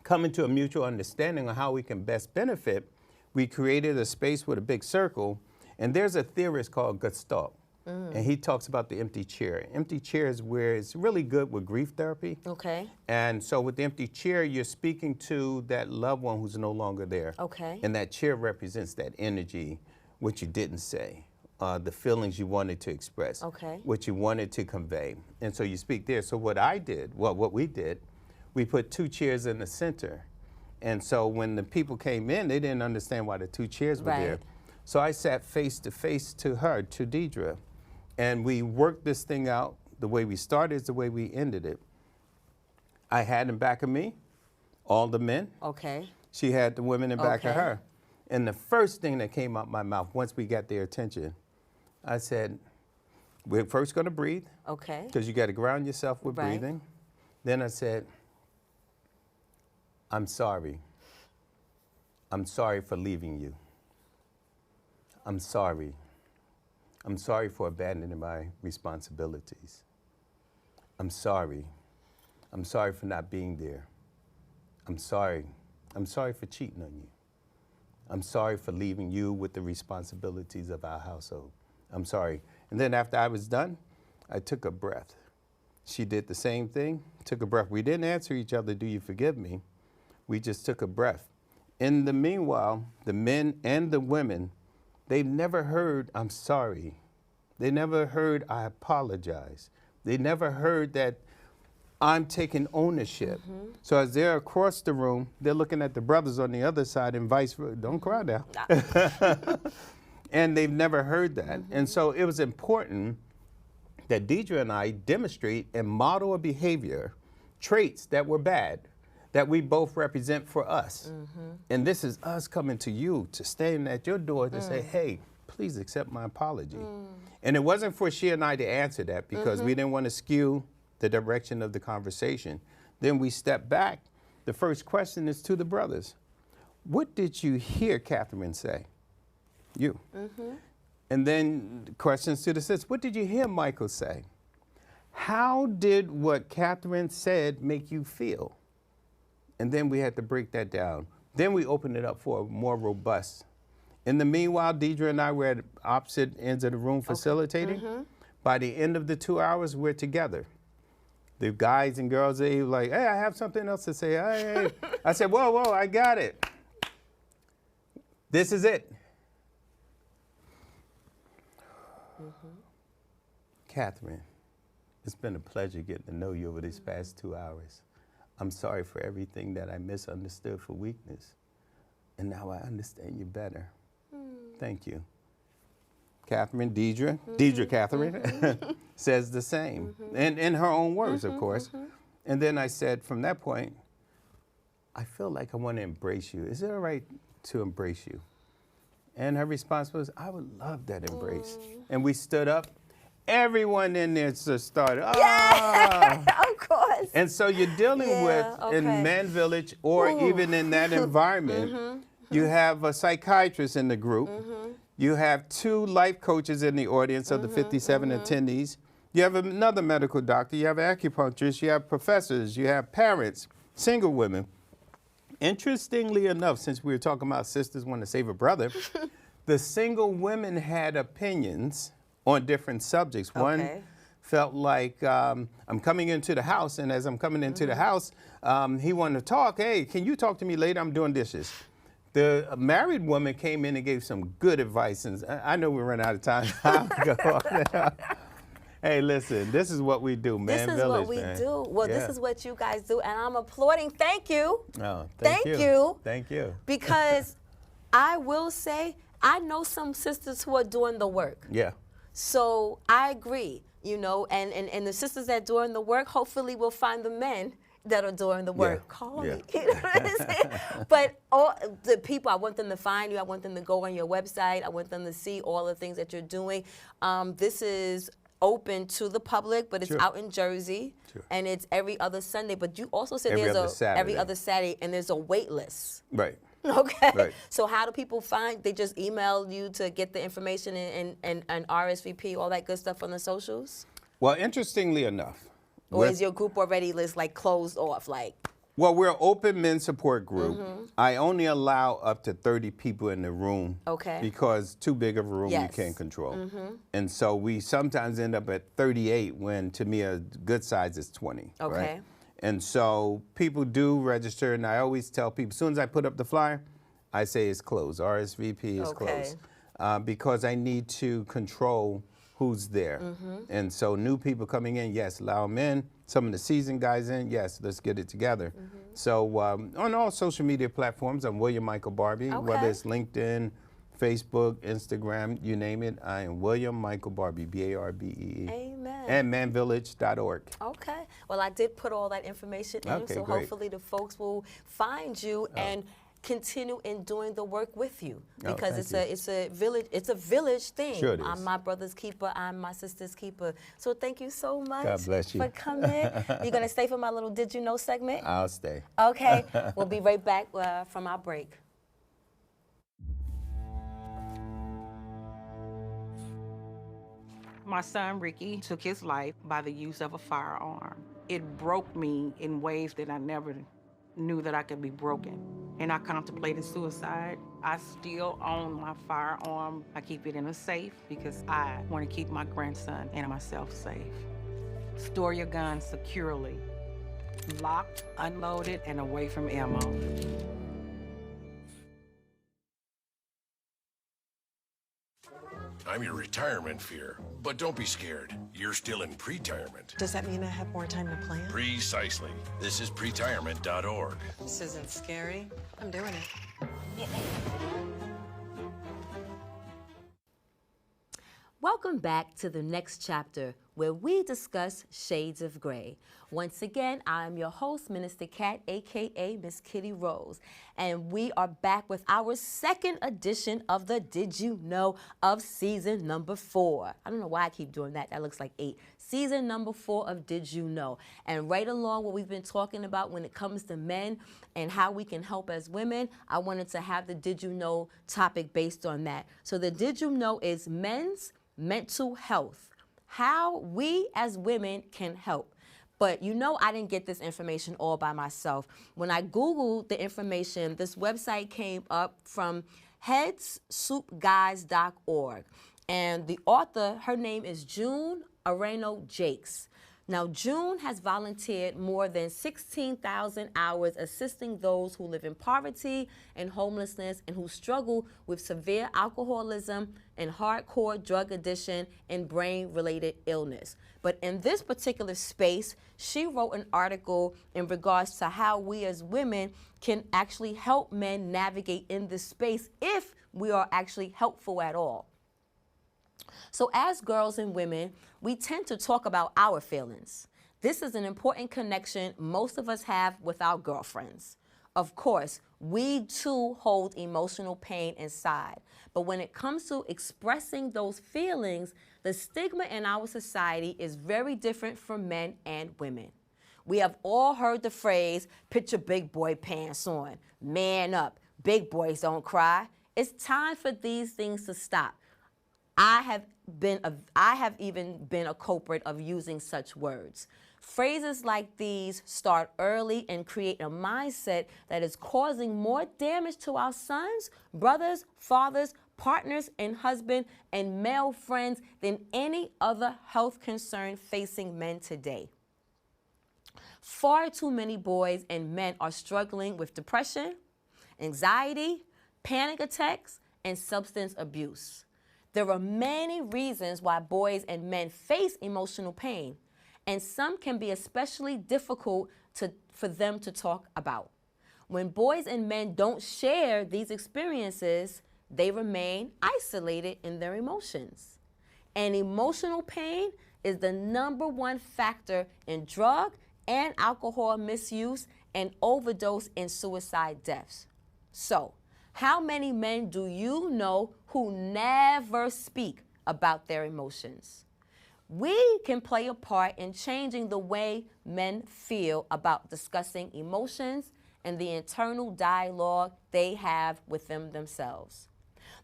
Coming to a mutual understanding of how we can best benefit, we created a space with a big circle. And there's a theorist called Gestalt. And he talks about the empty chair. Empty chair is where it's really good with grief therapy. And so with the empty chair, you're speaking to that loved one who's no longer there. And that chair represents that energy, what you didn't say. The feelings you wanted to express, what you wanted to convey. And so you speak there. So what we did, we put 2 chairs in the center. And so when the people came in, they didn't understand why the 2 chairs were there. So I sat face to face to her, to Deidre, and we worked this thing out. The way we started is the way we ended it. I had in back of me all the men. She had the women in back of her. And the first thing that came out my mouth once we got their attention, I said, we're first going to breathe. Because you got to ground yourself with breathing. Then I said, I'm sorry. I'm sorry for leaving you. I'm sorry. I'm sorry for abandoning my responsibilities. I'm sorry. I'm sorry for not being there. I'm sorry. I'm sorry for cheating on you. I'm sorry for leaving you with the responsibilities of our household. I'm sorry. And then after I was done, I took a breath. She did the same thing, took a breath. We didn't answer each other, do you forgive me? We just took a breath. In the meanwhile, the men and the women, they've never heard, I'm sorry. They never heard, I apologize. They never heard that I'm taking ownership. So as they're across the room, they're looking at the brothers on the other side and vice versa. Don't cry now. And they've never heard that. And so it was important that Deidre and I demonstrate and model a behavior, traits that were bad, that we both represent for us. And this is us coming to you to stand at your door to say, hey, please accept my apology. And it wasn't for she and I to answer that because we didn't want to skew the direction of the conversation. Then we step back. The first question is to the brothers. What did you hear Catherine say? You. And then questions to the sisters. What did you hear Michael say? How did what Catherine said make you feel? And then we had to break that down. Then we opened it up for a more robust. In the meanwhile, Deidre and I were at opposite ends of the room facilitating. By the end of the 2 hours, we're together. The guys and girls, they were like, hey, I have something else to say. Hey. I said, whoa, whoa, I got it. This is it. Catherine, it's been a pleasure getting to know you over these past 2 hours. I'm sorry for everything that I misunderstood for weakness. And now I understand you better. Thank you. Catherine, Deidre Catherine, says the same. And in her own words, of course. And then I said, from that point, I feel like I want to embrace you. Is it all right to embrace you? And her response was, I would love that embrace. And we stood up. Everyone in there just started, Yeah, of course. And so you're dealing with, in Man Village or even in that environment, you have a psychiatrist in the group. You have 2 life coaches in the audience of the 57 attendees. You have another medical doctor. You have acupuncturists. You have professors. You have parents, single women. Interestingly enough, since we were talking about sisters want to save a brother, the single women had opinions on different subjects. One felt like, I'm coming into the house, and as I'm coming into the house, he wanted to talk. Hey, can you talk to me later? I'm doing dishes. The married woman came in and gave some good advice, and I know we're running out of time. Hey, listen, this is what we do, Man Village. This is what we do. Well, this is what you guys do, and I'm applauding. Thank you. Oh, thank you. Thank you. Because I will say, I know some sisters who are doing the work. Yeah. So I agree, you know, and the sisters that are doing the work, hopefully we'll find the men that are doing the work. Call me. You know what I'm saying? But all the people, I want them to find you. I want them to go on your website. I want them to see all the things that you're doing. This is open to the public, but it's out in Jersey, and it's every other Sunday. But you also said every other Saturday, and there's a wait list. Right. Okay. Right. So how do people find? They just email you to get the information and RSVP, all that good stuff on the socials? Well, interestingly enough. Or is your group already like closed off? Like. Well, we're an open men's support group. I only allow up to 30 people in the room. Okay. Because too big of a room you can't control. And so we sometimes end up at 38 when, to me, a good size is 20. Okay. Right? And so people do register, and I always tell people, as soon as I put up the flyer, I say it's closed, RSVP is closed. Because I need to control who's there. And so new people coming in, yes, allow them in. Some of the seasoned guys in, yes, let's get it together. So on all social media platforms, I'm William Michael Barbee, whether it's LinkedIn, Facebook, Instagram, you name it, I am William Michael Barbee, B-A-R-B-E-E. Amen. And manvillage.org. Okay. Well, I did put all that information in, so hopefully the folks will find you and continue in doing the work with you, because it's a village thing. Sure it is. I'm my brother's keeper. I'm my sister's keeper. So thank you so much. God bless you for coming. You're gonna stay for my little Did You Know segment? I'll stay. Okay. We'll be right back from our break. My son, Ricky, took his life by the use of a firearm. It broke me in ways that I never knew that I could be broken. And I contemplated suicide. I still own my firearm. I keep it in a safe because I want to keep my grandson and myself safe. Store your gun securely, locked, unloaded, and away from ammo. I'm your retirement fear, but don't be scared. You're still in pre-tirement. Does that mean I have more time to plan? Precisely. This is pretirement.org. This isn't scary. I'm doing it. Welcome back to the next chapter where we discuss shades of gray. Once again, I'm your host, Minister Kat, aka Miss Kitty Rose, and we are back with our second edition of the Did You Know of season number 4. I don't know why I keep doing that. That looks like 8. Season number 4 of Did You Know. And right along what we've been talking about when it comes to men and how we can help as women, I wanted to have the Did You Know topic based on that. So the Did You Know is men's mental health, how we as women can help. But you know I didn't get this information all by myself. When I Googled the information, this website came up from headsoupguys.org. And the author, her name is June Areno Jakes. Now, June has volunteered more than 16,000 hours assisting those who live in poverty and homelessness and who struggle with severe alcoholism and hardcore drug addiction and brain-related illness. But in this particular space, she wrote an article in regards to how we as women can actually help men navigate in this space if we are actually helpful at all. So as girls and women, we tend to talk about our feelings. This is an important connection most of us have with our girlfriends. Of course, we too hold emotional pain inside. But when it comes to expressing those feelings, the stigma in our society is very different for men and women. We have all heard the phrase, put your big boy pants on, man up, big boys don't cry. It's time for these things to stop. I have even been a culprit of using such words. Phrases like these start early and create a mindset that is causing more damage to our sons, brothers, fathers, partners, and husbands, and male friends than any other health concern facing men today. Far too many boys and men are struggling with depression, anxiety, panic attacks, and substance abuse. There are many reasons why boys and men face emotional pain, and some can be especially difficult for them to talk about. When boys and men don't share these experiences, they remain isolated in their emotions. And emotional pain is the #1 factor in drug and alcohol misuse and overdose and suicide deaths. So, how many men do you know who never speak about their emotions? We can play a part in changing the way men feel about discussing emotions and the internal dialogue they have with themselves.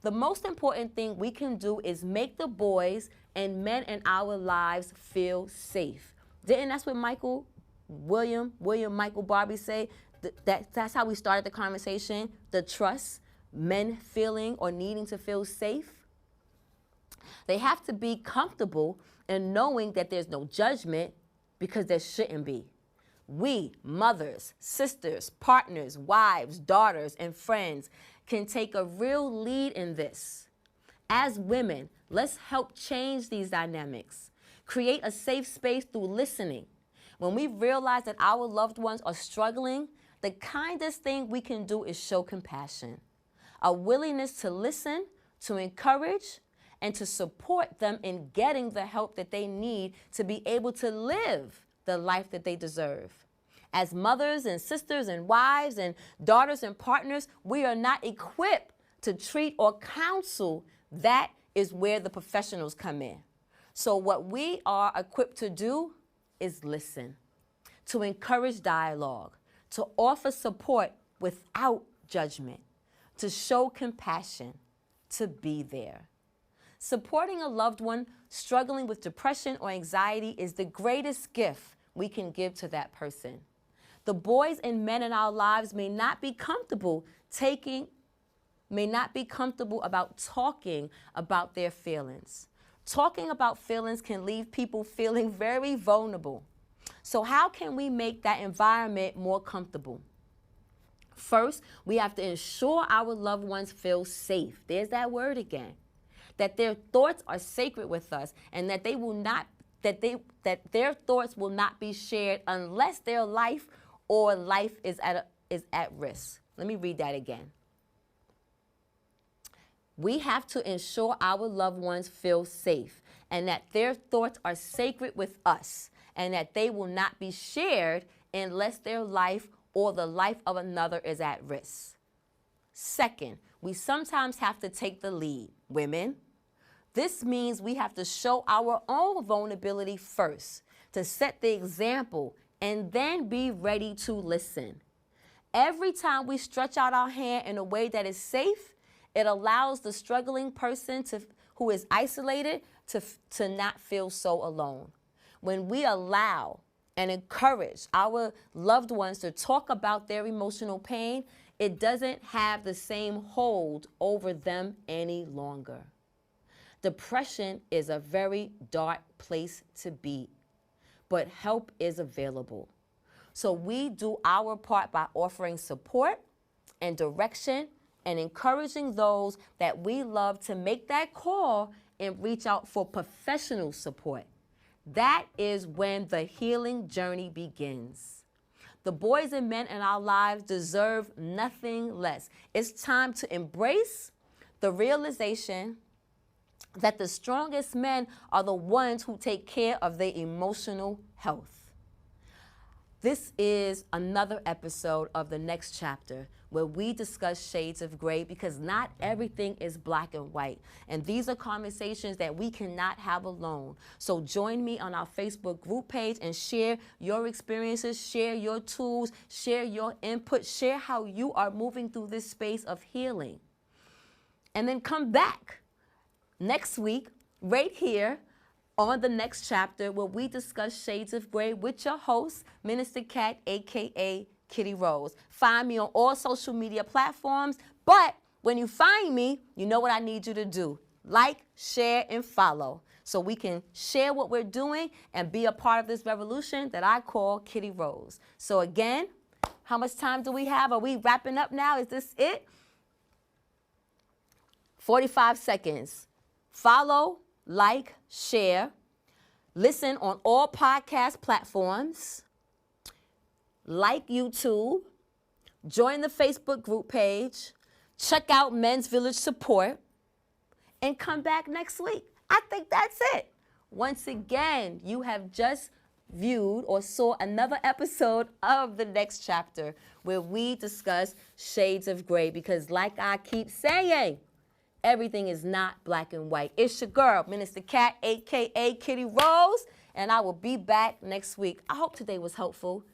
The most important thing we can do is make the boys and men in our lives feel safe. That's what Michael Barbee say? That's how we started the conversation, the trust. Men feeling or needing to feel safe. They have to be comfortable in knowing that there's no judgment because there shouldn't be. We, mothers, sisters, partners, wives, daughters, and friends can take a real lead in this. As women, let's help change these dynamics. Create a safe space through listening. When we realize that our loved ones are struggling, the kindest thing we can do is show compassion. A willingness to listen, to encourage, and to support them in getting the help that they need to be able to live the life that they deserve. As mothers and sisters and wives and daughters and partners, we are not equipped to treat or counsel. That is where the professionals come in. So what we are equipped to do is listen, to encourage dialogue, to offer support without judgment, to show compassion, to be there. Supporting a loved one struggling with depression or anxiety is the greatest gift we can give to that person. The boys and men in our lives may not be comfortable about talking about their feelings. Talking about feelings can leave people feeling very vulnerable. So how can we make that environment more comfortable? First, we have to ensure our loved ones feel safe. There's that word again. That their thoughts are sacred with us, and that they will not that their thoughts will not be shared unless their life is at risk. Let me read that again. We have to ensure our loved ones feel safe and that their thoughts are sacred with us and that they will not be shared unless their life or the life of another is at risk. Second, we sometimes have to take the lead. Women, this means we have to show our own vulnerability first to set the example and then be ready to listen. Every time we stretch out our hand in a way that is safe, it allows the struggling person who is isolated to not feel so alone. When we allow and encourage our loved ones to talk about their emotional pain, it doesn't have the same hold over them any longer. Depression is a very dark place to be, but help is available. So we do our part by offering support and direction and encouraging those that we love to make that call and reach out for professional support. That is when the healing journey begins. The boys and men in our lives deserve nothing less. It's time to embrace the realization that the strongest men are the ones who take care of their emotional health. This is another episode of The Next Chapter where we discuss shades of gray because not everything is black and white. And these are conversations that we cannot have alone. So join me on our Facebook group page and share your experiences, share your tools, share your input, share how you are moving through this space of healing. And then come back next week, right here, on The Next Chapter, where we discuss shades of gray with your host, Minister Kat, a.k.a. KittyRose. Find me on all social media platforms, but when you find me, you know what I need you to do. Like, share, and follow, so we can share what we're doing and be a part of this revolution that I call KittyRose. So again, how much time do we have? Are we wrapping up now? Is this it? 45 seconds. Follow, like, share, listen on all podcast platforms, like YouTube, join the Facebook group page, check out Men's Village Support, and come back next week. I think that's it. Once again, you have just viewed or saw another episode of The Next Chapter where we discuss shades of gray because like I keep saying, everything is not black and white. It's your girl, Minister Kat, a.k.a. KittyRose, and I will be back next week. I hope today was helpful.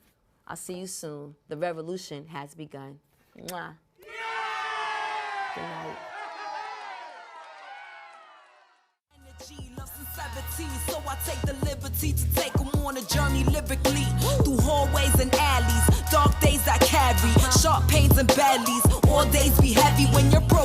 I'll see you soon. The revolution has begun. Mwah. Good night. So I take the liberty to take them on a journey lyrically through hallways and alleys. Dark days I carry, sharp pains and bellies. All days be heavy when you're broke.